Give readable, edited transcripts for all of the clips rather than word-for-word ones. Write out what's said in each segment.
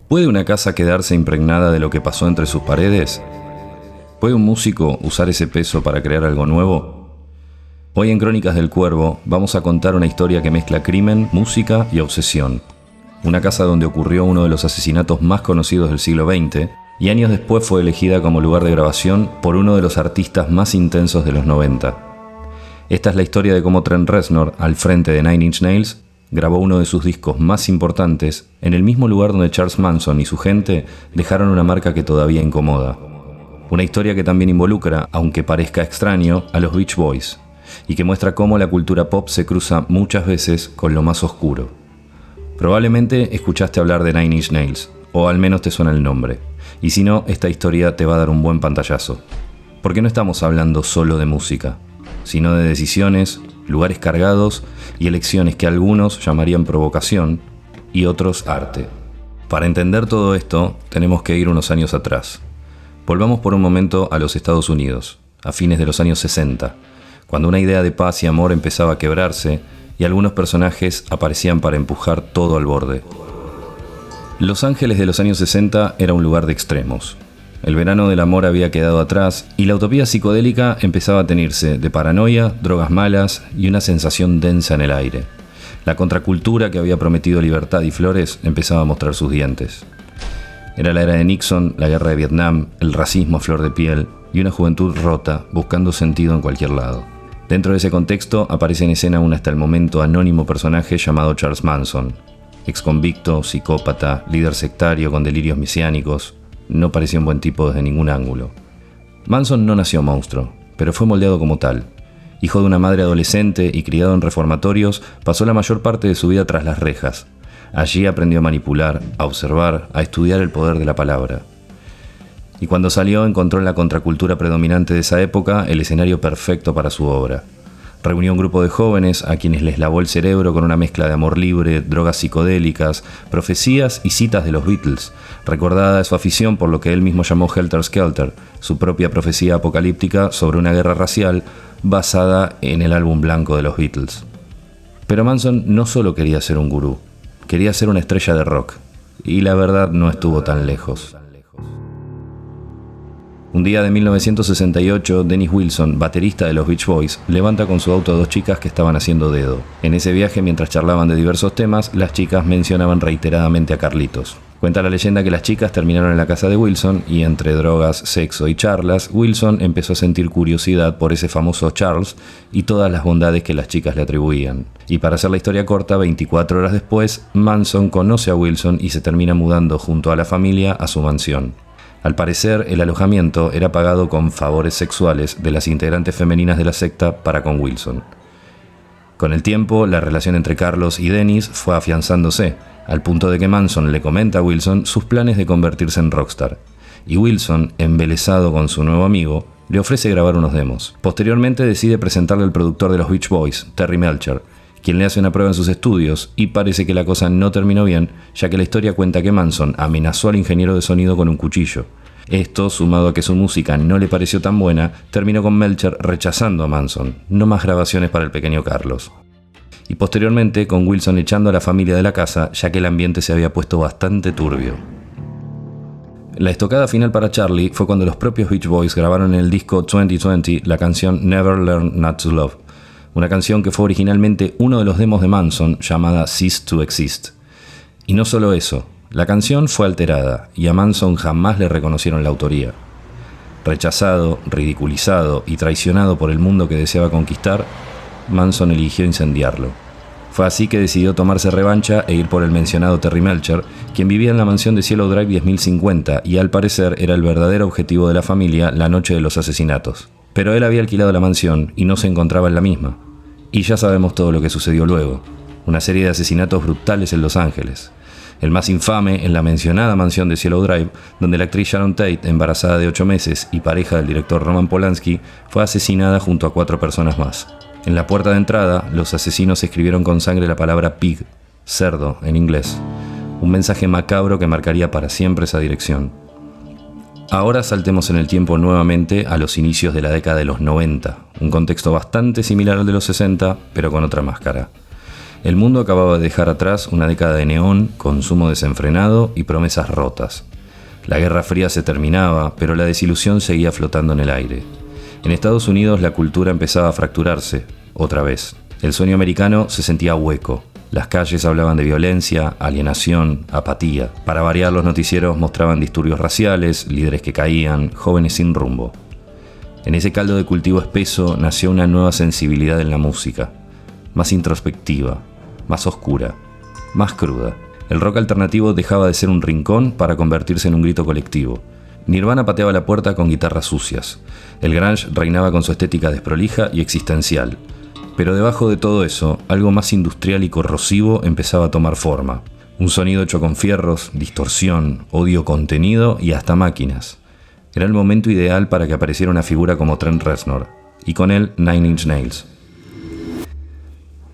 ¿Puede una casa quedarse impregnada de lo que pasó entre sus paredes? ¿Puede un músico usar ese peso para crear algo nuevo? Hoy en Crónicas del Cuervo vamos a contar una historia que mezcla crimen, música y obsesión. Una casa donde ocurrió uno de los asesinatos más conocidos del siglo XX y años después fue elegida como lugar de grabación por uno de los artistas más intensos de los 90. Esta es la historia de cómo Trent Reznor, al frente de Nine Inch Nails, grabó uno de sus discos más importantes en el mismo lugar donde Charles Manson y su gente dejaron una marca que todavía incomoda. Una historia que también involucra, aunque parezca extraño, a los Beach Boys, y que muestra cómo la cultura pop se cruza muchas veces con lo más oscuro. Probablemente escuchaste hablar de Nine Inch Nails, o al menos te suena el nombre, y si no, esta historia te va a dar un buen pantallazo. Porque no estamos hablando solo de música, sino de decisiones, lugares cargados y elecciones que algunos llamarían provocación y otros arte. Para entender todo esto, tenemos que ir unos años atrás. Volvamos por un momento a los Estados Unidos, a fines de los años 60, cuando una idea de paz y amor empezaba a quebrarse y algunos personajes aparecían para empujar todo al borde. Los Ángeles de los años 60 era un lugar de extremos. El verano del amor había quedado atrás y la utopía psicodélica empezaba a teñirse de paranoia, drogas malas y una sensación densa en el aire. La contracultura que había prometido libertad y flores empezaba a mostrar sus dientes. Era la era de Nixon, la guerra de Vietnam, el racismo a flor de piel y una juventud rota buscando sentido en cualquier lado. Dentro de ese contexto aparece en escena un hasta el momento anónimo personaje llamado Charles Manson. Exconvicto, psicópata, líder sectario con delirios mesiánicos. No parecía un buen tipo desde ningún ángulo. Manson no nació monstruo, pero fue moldeado como tal. Hijo de una madre adolescente y criado en reformatorios, pasó la mayor parte de su vida tras las rejas. Allí aprendió a manipular, a observar, a estudiar el poder de la palabra. Y cuando salió encontró en la contracultura predominante de esa época el escenario perfecto para su obra. Reunió un grupo de jóvenes a quienes les lavó el cerebro con una mezcla de amor libre, drogas psicodélicas, profecías y citas de los Beatles, recordada de su afición por lo que él mismo llamó Helter Skelter, su propia profecía apocalíptica sobre una guerra racial basada en el álbum blanco de los Beatles. Pero Manson no solo quería ser un gurú, quería ser una estrella de rock, y la verdad no estuvo tan lejos. Un día de 1968, Dennis Wilson, baterista de los Beach Boys, levanta con su auto a dos chicas que estaban haciendo dedo. En ese viaje, mientras charlaban de diversos temas, las chicas mencionaban reiteradamente a Carlitos. Cuenta la leyenda que las chicas terminaron en la casa de Wilson y entre drogas, sexo y charlas, Wilson empezó a sentir curiosidad por ese famoso Charles y todas las bondades que las chicas le atribuían. Y para hacer la historia corta, 24 horas después, Manson conoce a Wilson y se termina mudando junto a la familia a su mansión. Al parecer, el alojamiento era pagado con favores sexuales de las integrantes femeninas de la secta para con Wilson. Con el tiempo, la relación entre Carlos y Dennis fue afianzándose, al punto de que Manson le comenta a Wilson sus planes de convertirse en rockstar. Y Wilson, embelesado con su nuevo amigo, le ofrece grabar unos demos. Posteriormente decide presentarle al productor de los Beach Boys, Terry Melcher, quien le hace una prueba en sus estudios y parece que la cosa no terminó bien, ya que la historia cuenta que Manson amenazó al ingeniero de sonido con un cuchillo. Esto, sumado a que su música no le pareció tan buena, terminó con Melcher rechazando a Manson, no más grabaciones para el pequeño Carlos. Y posteriormente con Wilson echando a la familia de la casa, ya que el ambiente se había puesto bastante turbio. La estocada final para Charlie fue cuando los propios Beach Boys grabaron en el disco 2020 la canción Never Learn Not to Love, una canción que fue originalmente uno de los demos de Manson llamada Cease to Exist. Y no solo eso, la canción fue alterada y a Manson jamás le reconocieron la autoría. Rechazado, ridiculizado y traicionado por el mundo que deseaba conquistar, Manson eligió incendiarlo. Fue así que decidió tomarse revancha e ir por el mencionado Terry Melcher, quien vivía en la mansión de Cielo Drive 10.050 y al parecer era el verdadero objetivo de la familia la noche de los asesinatos. Pero él había alquilado la mansión y no se encontraba en la misma. Y ya sabemos todo lo que sucedió luego. Una serie de asesinatos brutales en Los Ángeles. El más infame en la mencionada mansión de Cielo Drive, donde la actriz Sharon Tate, embarazada de 8 meses y pareja del director Roman Polanski, fue asesinada junto a 4 personas más. En la puerta de entrada, los asesinos escribieron con sangre la palabra pig, cerdo en inglés. Un mensaje macabro que marcaría para siempre esa dirección. Ahora saltemos en el tiempo nuevamente a los inicios de la década de los 90, un contexto bastante similar al de los 60, pero con otra máscara. El mundo acababa de dejar atrás una década de neón, consumo desenfrenado y promesas rotas. La Guerra Fría se terminaba, pero la desilusión seguía flotando en el aire. En Estados Unidos la cultura empezaba a fracturarse, otra vez. El sueño americano se sentía hueco. Las calles hablaban de violencia, alienación, apatía. Para variar, los noticieros mostraban disturbios raciales, líderes que caían, jóvenes sin rumbo. En ese caldo de cultivo espeso nació una nueva sensibilidad en la música, más introspectiva, más oscura, más cruda. El rock alternativo dejaba de ser un rincón para convertirse en un grito colectivo. Nirvana pateaba la puerta con guitarras sucias. El grunge reinaba con su estética desprolija y existencial. Pero debajo de todo eso, algo más industrial y corrosivo empezaba a tomar forma. Un sonido hecho con fierros, distorsión, odio contenido y hasta máquinas. Era el momento ideal para que apareciera una figura como Trent Reznor, y con él Nine Inch Nails.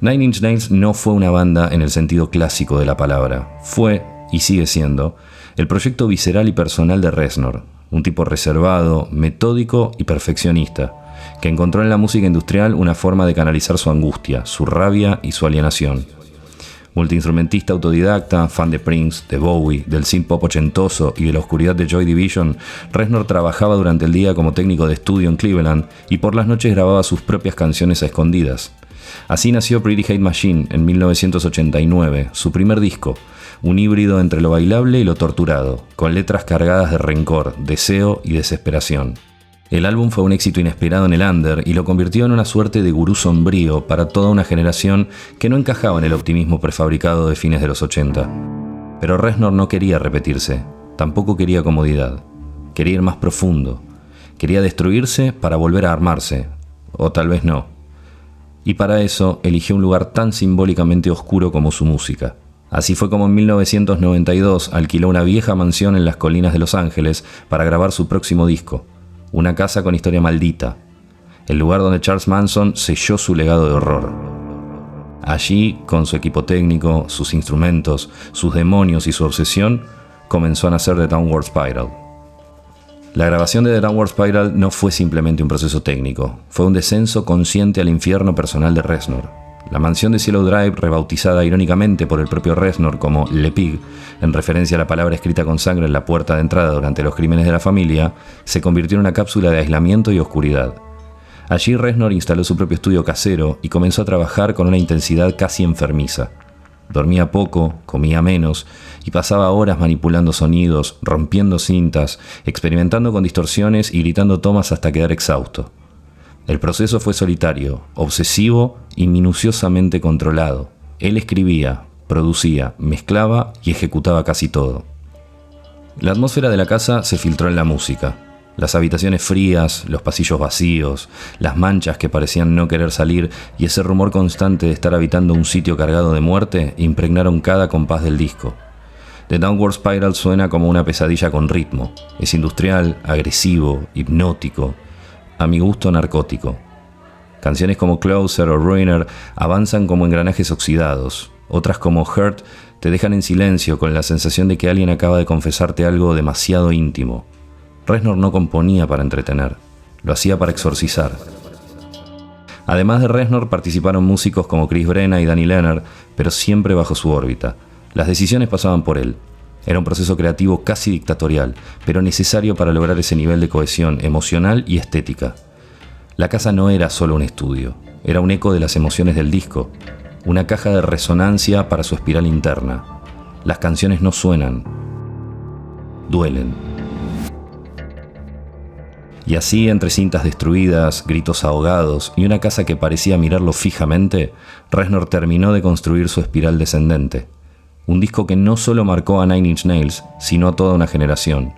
Nine Inch Nails no fue una banda en el sentido clásico de la palabra. Fue, y sigue siendo, el proyecto visceral y personal de Reznor, un tipo reservado, metódico y perfeccionista, que encontró en la música industrial una forma de canalizar su angustia, su rabia y su alienación. Multiinstrumentista autodidacta, fan de Prince, de Bowie, del synth pop ochentoso y de la oscuridad de Joy Division, Reznor trabajaba durante el día como técnico de estudio en Cleveland y por las noches grababa sus propias canciones a escondidas. Así nació Pretty Hate Machine en 1989, su primer disco, un híbrido entre lo bailable y lo torturado, con letras cargadas de rencor, deseo y desesperación. El álbum fue un éxito inesperado en el under y lo convirtió en una suerte de gurú sombrío para toda una generación que no encajaba en el optimismo prefabricado de fines de los 80. Pero Reznor no quería repetirse, tampoco quería comodidad. Quería ir más profundo. Quería destruirse para volver a armarse, o tal vez no. Y para eso eligió un lugar tan simbólicamente oscuro como su música. Así fue como en 1992 alquiló una vieja mansión en las colinas de Los Ángeles para grabar su próximo disco. Una casa con historia maldita, el lugar donde Charles Manson selló su legado de horror. Allí, con su equipo técnico, sus instrumentos, sus demonios y su obsesión, comenzó a nacer The Downward Spiral. La grabación de The Downward Spiral no fue simplemente un proceso técnico, fue un descenso consciente al infierno personal de Reznor. La mansión de Cielo Drive, rebautizada irónicamente por el propio Reznor como Le Pig, en referencia a la palabra escrita con sangre en la puerta de entrada durante los crímenes de la familia, se convirtió en una cápsula de aislamiento y oscuridad. Allí Reznor instaló su propio estudio casero y comenzó a trabajar con una intensidad casi enfermiza. Dormía poco, comía menos y pasaba horas manipulando sonidos, rompiendo cintas, experimentando con distorsiones y gritando tomas hasta quedar exhausto. El proceso fue solitario, obsesivo y minuciosamente controlado. Él escribía, producía, mezclaba y ejecutaba casi todo. La atmósfera de la casa se filtró en la música. Las habitaciones frías, los pasillos vacíos, las manchas que parecían no querer salir y ese rumor constante de estar habitando un sitio cargado de muerte impregnaron cada compás del disco. The Downward Spiral suena como una pesadilla con ritmo. Es industrial, agresivo, hipnótico. A mi gusto narcótico. Canciones como Closer o Ruiner avanzan como engranajes oxidados. Otras como Hurt te dejan en silencio con la sensación de que alguien acaba de confesarte algo demasiado íntimo. Reznor no componía para entretener, lo hacía para exorcizar. Además de Reznor participaron músicos como Chris Brenna y Danny Leonard, pero siempre bajo su órbita. Las decisiones pasaban por él. Era un proceso creativo casi dictatorial, pero necesario para lograr ese nivel de cohesión emocional y estética. La casa no era solo un estudio, era un eco de las emociones del disco, una caja de resonancia para su espiral interna. Las canciones no suenan, duelen. Y así, entre cintas destruidas, gritos ahogados y una casa que parecía mirarlo fijamente, Reznor terminó de construir su espiral descendente. Un disco que no solo marcó a Nine Inch Nails, sino a toda una generación.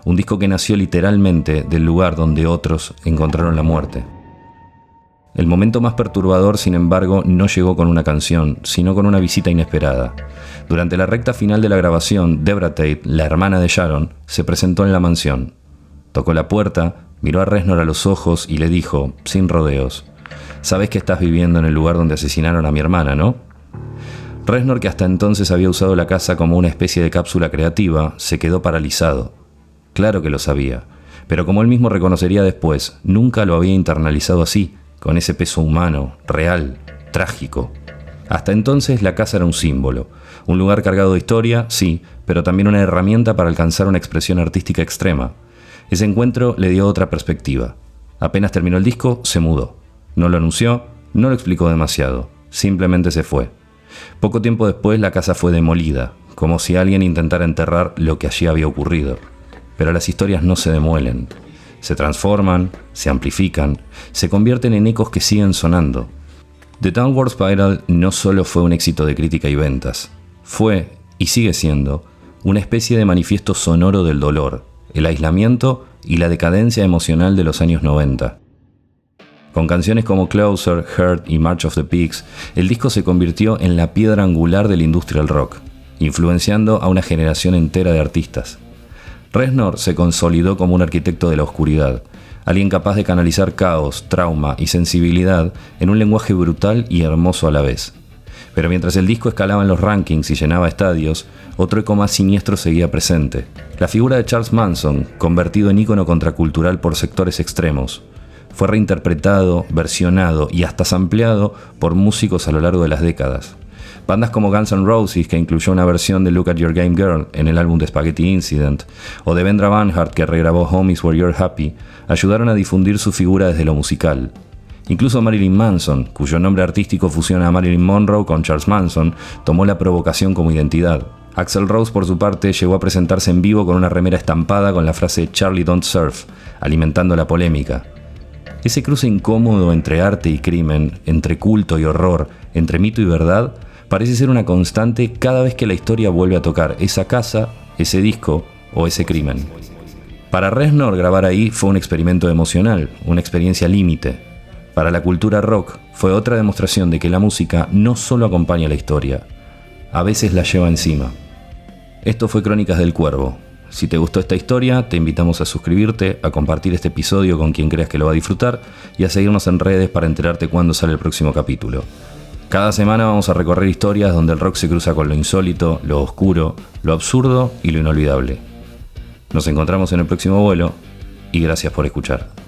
Un disco que nació literalmente del lugar donde otros encontraron la muerte. El momento más perturbador, sin embargo, no llegó con una canción, sino con una visita inesperada. Durante la recta final de la grabación, Debra Tate, la hermana de Sharon, se presentó en la mansión. Tocó la puerta, miró a Reznor a los ojos y le dijo, sin rodeos, «Sabes que estás viviendo en el lugar donde asesinaron a mi hermana, ¿no?» Reznor, que hasta entonces había usado la casa como una especie de cápsula creativa, se quedó paralizado. Claro que lo sabía, pero como él mismo reconocería después, nunca lo había internalizado así, con ese peso humano, real, trágico. Hasta entonces la casa era un símbolo, un lugar cargado de historia, sí, pero también una herramienta para alcanzar una expresión artística extrema. Ese encuentro le dio otra perspectiva. Apenas terminó el disco, se mudó. No lo anunció, no lo explicó demasiado, simplemente se fue. Poco tiempo después la casa fue demolida, como si alguien intentara enterrar lo que allí había ocurrido. Pero las historias no se demuelen. Se transforman, se amplifican, se convierten en ecos que siguen sonando. The Downward Spiral no solo fue un éxito de crítica y ventas, fue, y sigue siendo, una especie de manifiesto sonoro del dolor, el aislamiento y la decadencia emocional de los años 90. Con canciones como Closer, Hurt y March of the Pigs, el disco se convirtió en la piedra angular del industrial rock, influenciando a una generación entera de artistas. Reznor se consolidó como un arquitecto de la oscuridad, alguien capaz de canalizar caos, trauma y sensibilidad en un lenguaje brutal y hermoso a la vez. Pero mientras el disco escalaba en los rankings y llenaba estadios, otro eco más siniestro seguía presente. La figura de Charles Manson, convertido en ícono contracultural por sectores extremos, fue reinterpretado, versionado y hasta sampleado por músicos a lo largo de las décadas. Bandas como Guns N' Roses, que incluyó una versión de Look at Your Game Girl en el álbum de Spaghetti Incident, o de Devendra Banhart, que regrabó Home is Where You're Happy, ayudaron a difundir su figura desde lo musical. Incluso Marilyn Manson, cuyo nombre artístico fusiona a Marilyn Monroe con Charles Manson, tomó la provocación como identidad. Axl Rose, por su parte, llegó a presentarse en vivo con una remera estampada con la frase Charlie Don't Surf, alimentando la polémica. Ese cruce incómodo entre arte y crimen, entre culto y horror, entre mito y verdad, parece ser una constante cada vez que la historia vuelve a tocar esa casa, ese disco o ese crimen. Para Reznor, grabar ahí fue un experimento emocional, una experiencia límite. Para la cultura rock fue otra demostración de que la música no solo acompaña la historia, a veces la lleva encima. Esto fue Crónicas del Cuervo. Si te gustó esta historia, te invitamos a suscribirte, a compartir este episodio con quien creas que lo va a disfrutar y a seguirnos en redes para enterarte cuándo sale el próximo capítulo. Cada semana vamos a recorrer historias donde el rock se cruza con lo insólito, lo oscuro, lo absurdo y lo inolvidable. Nos encontramos en el próximo vuelo y gracias por escuchar.